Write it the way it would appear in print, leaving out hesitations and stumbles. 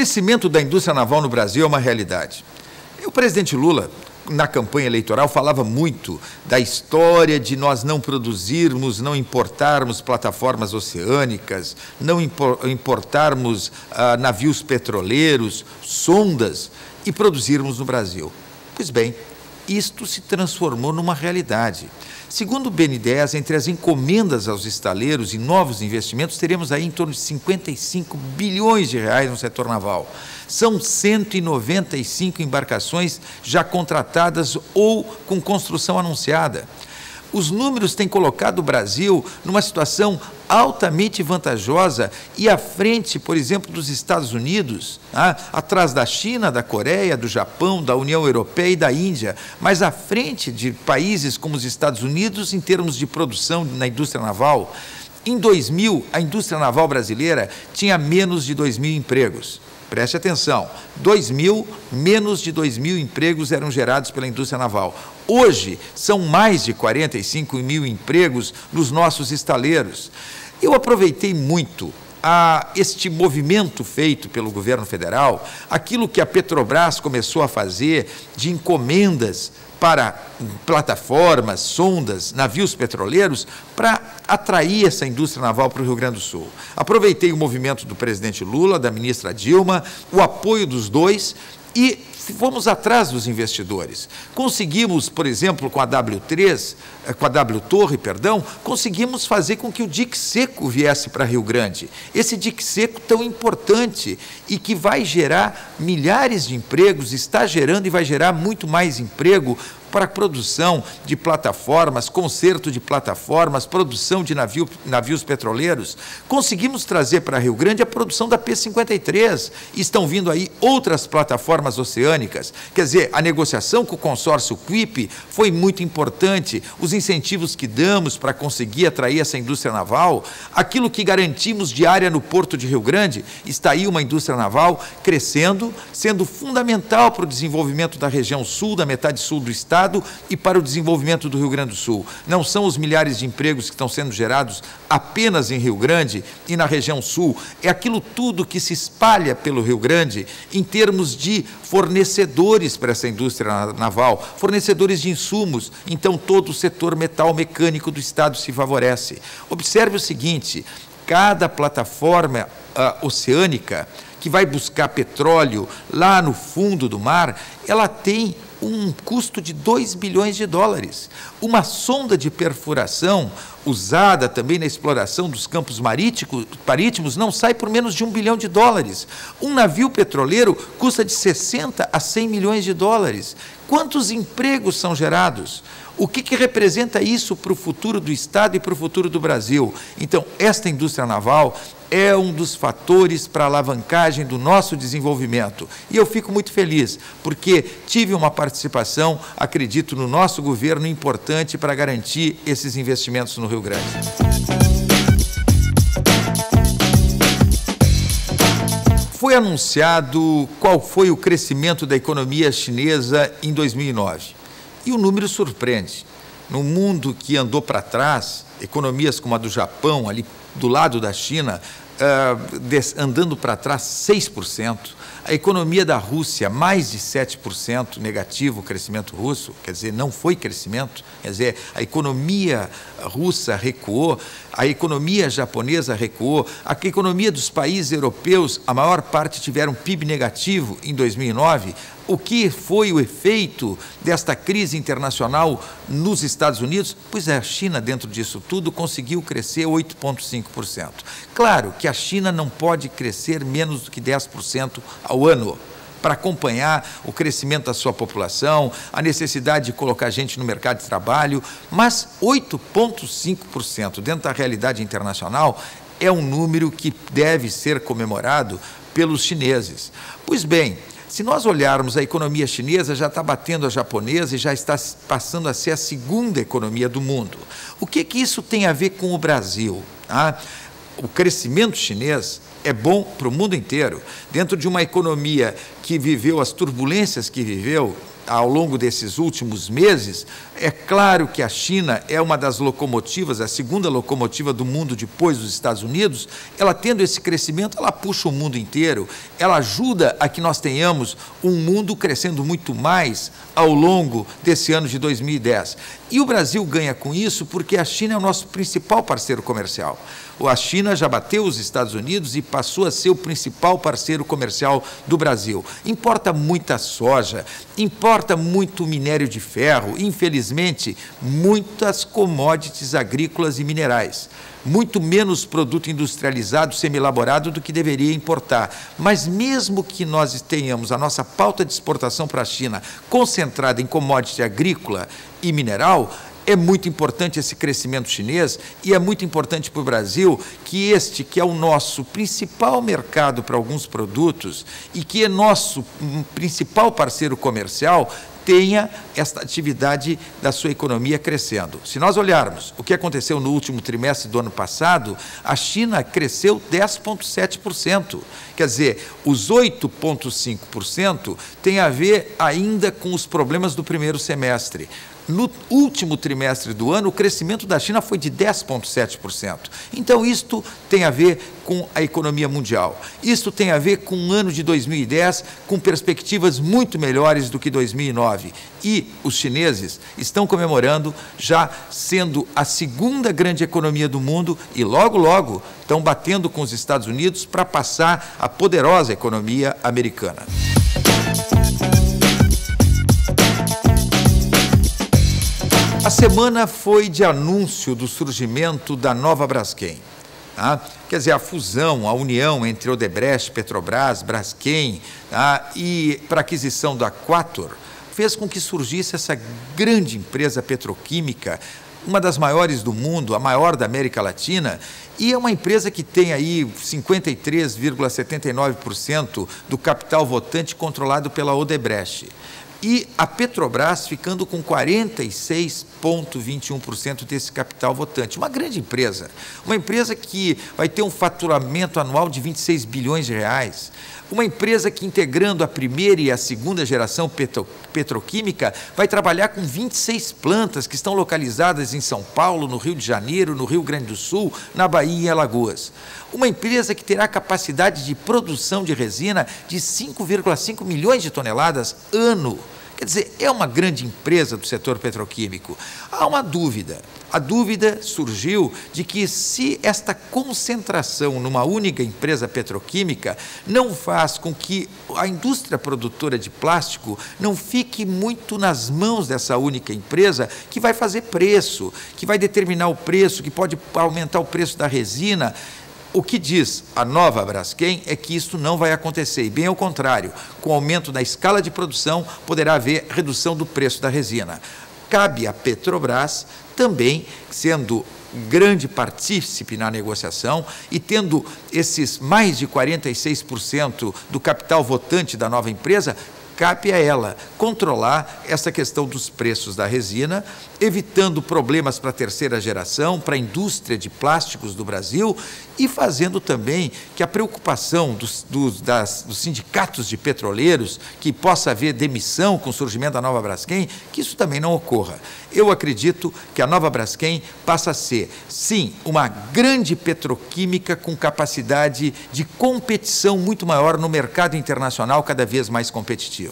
crescimento da indústria naval no Brasil é uma realidade. O presidente Lula, na campanha eleitoral, falava muito da história de nós não produzirmos, não importarmos plataformas oceânicas, não importarmos navios petroleiros, sondas e produzirmos no Brasil. Pois bem, isto se transformou numa realidade. Segundo o BNDES, entre as encomendas aos estaleiros e novos investimentos, teremos aí em torno de 55 bilhões de reais no setor naval. São 195 embarcações já contratadas ou com construção anunciada. Os números têm colocado o Brasil numa situação altamente vantajosa e à frente, por exemplo, dos Estados Unidos, atrás da China, da Coreia, do Japão, da União Europeia e da Índia, mas à frente de países como os Estados Unidos em termos de produção na indústria naval. Em 2000, a indústria naval brasileira tinha menos de 2.000 empregos. Preste atenção, menos de 2.000 empregos eram gerados pela indústria naval. Hoje, são mais de 45 mil empregos nos nossos estaleiros. Eu aproveitei muito este movimento feito pelo governo federal, aquilo que a Petrobras começou a fazer de encomendas para plataformas, sondas, navios petroleiros, para atrair essa indústria naval para o Rio Grande do Sul. Aproveitei o movimento do presidente Lula, da ministra Dilma, o apoio dos dois e fomos atrás dos investidores. Conseguimos, por exemplo, com a W Torre, conseguimos fazer com que o dique seco viesse para Rio Grande. Esse dique seco tão importante e que vai gerar milhares de empregos, está gerando e vai gerar muito mais emprego para a produção de plataformas, conserto de plataformas, produção de navios petroleiros. Conseguimos trazer para Rio Grande a produção da P-53. Estão vindo aí outras plataformas oceânicas. Quer dizer, a negociação com o consórcio QIP foi muito importante. Os incentivos que damos para conseguir atrair essa indústria naval, aquilo que garantimos de área no Porto de Rio Grande, está aí uma indústria naval crescendo, sendo fundamental para o desenvolvimento da região sul, da metade sul do estado, e para o desenvolvimento do Rio Grande do Sul. Não são os milhares de empregos que estão sendo gerados apenas em Rio Grande e na região sul, é aquilo tudo que se espalha pelo Rio Grande em termos de fornecedores para essa indústria naval, fornecedores de insumos, então todo o setor metal mecânico do estado se favorece. Observe o seguinte, cada plataforma oceânica que vai buscar petróleo lá no fundo do mar, ela tem um custo de 2 bilhões de dólares. Uma sonda de perfuração usada também na exploração dos campos marítimos não sai por menos de 1 bilhão de dólares. Um navio petroleiro custa de 60 a 100 milhões de dólares. Quantos empregos são gerados? O que representa isso para o futuro do Estado e para o futuro do Brasil? Então, esta indústria naval é um dos fatores para a alavancagem do nosso desenvolvimento. E eu fico muito feliz, porque tive uma participação, acredito, no nosso governo importante para garantir esses investimentos no Rio Grande. Foi anunciado qual foi o crescimento da economia chinesa em 2009. E o número surpreende. No mundo que andou para trás, economias como a do Japão, ali do lado da China, andando para trás 6%. A economia da Rússia, mais de 7% negativo o crescimento russo, quer dizer, não foi crescimento, quer dizer, a economia russa recuou, a economia japonesa recuou, a economia dos países europeus, a maior parte tiveram PIB negativo em 2009. O que foi o efeito desta crise internacional nos Estados Unidos? Pois é, a China, dentro disso tudo, conseguiu crescer 8,5%. Claro que a China não pode crescer menos do que 10% ao ano para acompanhar o crescimento da sua população, a necessidade de colocar gente no mercado de trabalho, mas 8,5% dentro da realidade internacional é um número que deve ser comemorado pelos chineses. Pois bem, se nós olharmos a economia chinesa, já está batendo a japonesa e já está passando a ser a segunda economia do mundo. O que isso tem a ver com o Brasil? O crescimento chinês é bom para o mundo inteiro. Dentro de uma economia que viveu as turbulências que viveu, ao longo desses últimos meses, é claro que a China é uma das locomotivas, a segunda locomotiva do mundo depois dos Estados Unidos. Ela tendo esse crescimento, ela puxa o mundo inteiro, ela ajuda a que nós tenhamos um mundo crescendo muito mais ao longo desse ano de 2010. E o Brasil ganha com isso porque a China é o nosso principal parceiro comercial. A China já bateu os Estados Unidos e passou a ser o principal parceiro comercial do Brasil. Importa muita soja, importa muito minério de ferro, infelizmente, muitas commodities agrícolas e minerais. Muito menos produto industrializado, semi-elaborado do que deveria importar. Mas mesmo que nós tenhamos a nossa pauta de exportação para a China concentrada em commodity agrícola e mineral, é muito importante esse crescimento chinês e é muito importante para o Brasil que este, que é o nosso principal mercado para alguns produtos e que é nosso principal parceiro comercial, tenha esta atividade da sua economia crescendo. Se nós olharmos o que aconteceu no último trimestre do ano passado, a China cresceu 10,7%. Quer dizer, os 8,5% tem a ver ainda com os problemas do primeiro semestre. No último trimestre do ano, o crescimento da China foi de 10,7%. Então, isto tem a ver com a economia mundial. Isto tem a ver com o ano de 2010, com perspectivas muito melhores do que 2009. E os chineses estão comemorando, já sendo a segunda grande economia do mundo, e logo, logo, estão batendo com os Estados Unidos para passar a poderosa economia americana. A semana foi de anúncio do surgimento da nova Braskem. Tá? Quer dizer, a fusão, a união entre Odebrecht, Petrobras, Braskem, tá? E para aquisição da Quator, fez com que surgisse essa grande empresa petroquímica, uma das maiores do mundo, a maior da América Latina, e é uma empresa que tem aí 53,79% do capital votante controlado pela Odebrecht. E a Petrobras ficando com 46,21% desse capital votante. Uma grande empresa, uma empresa que vai ter um faturamento anual de 26 bilhões de reais, uma empresa que, integrando a primeira e a segunda geração petroquímica, vai trabalhar com 26 plantas que estão localizadas em São Paulo, no Rio de Janeiro, no Rio Grande do Sul, na Bahia e em Alagoas. Uma empresa que terá capacidade de produção de resina de 5,5 milhões de toneladas ano. Quer dizer, é uma grande empresa do setor petroquímico. Há uma dúvida. A dúvida surgiu de que se esta concentração numa única empresa petroquímica não faz com que a indústria produtora de plástico não fique muito nas mãos dessa única empresa, que vai fazer preço, que vai determinar o preço, que pode aumentar o preço da resina. O que diz a nova Braskem é que isso não vai acontecer, e bem ao contrário, com o aumento da escala de produção, poderá haver redução do preço da resina. Cabe à Petrobras também, sendo grande partícipe na negociação e tendo esses mais de 46% do capital votante da nova empresa, cabe a ela controlar essa questão dos preços da resina, evitando problemas para a terceira geração, para a indústria de plásticos do Brasil e fazendo também que a preocupação dos sindicatos de petroleiros, que possa haver demissão com o surgimento da nova Braskem, que isso também não ocorra. Eu acredito que a nova Braskem passa a ser, sim, uma grande petroquímica com capacidade de competição muito maior no mercado internacional, cada vez mais competitivo.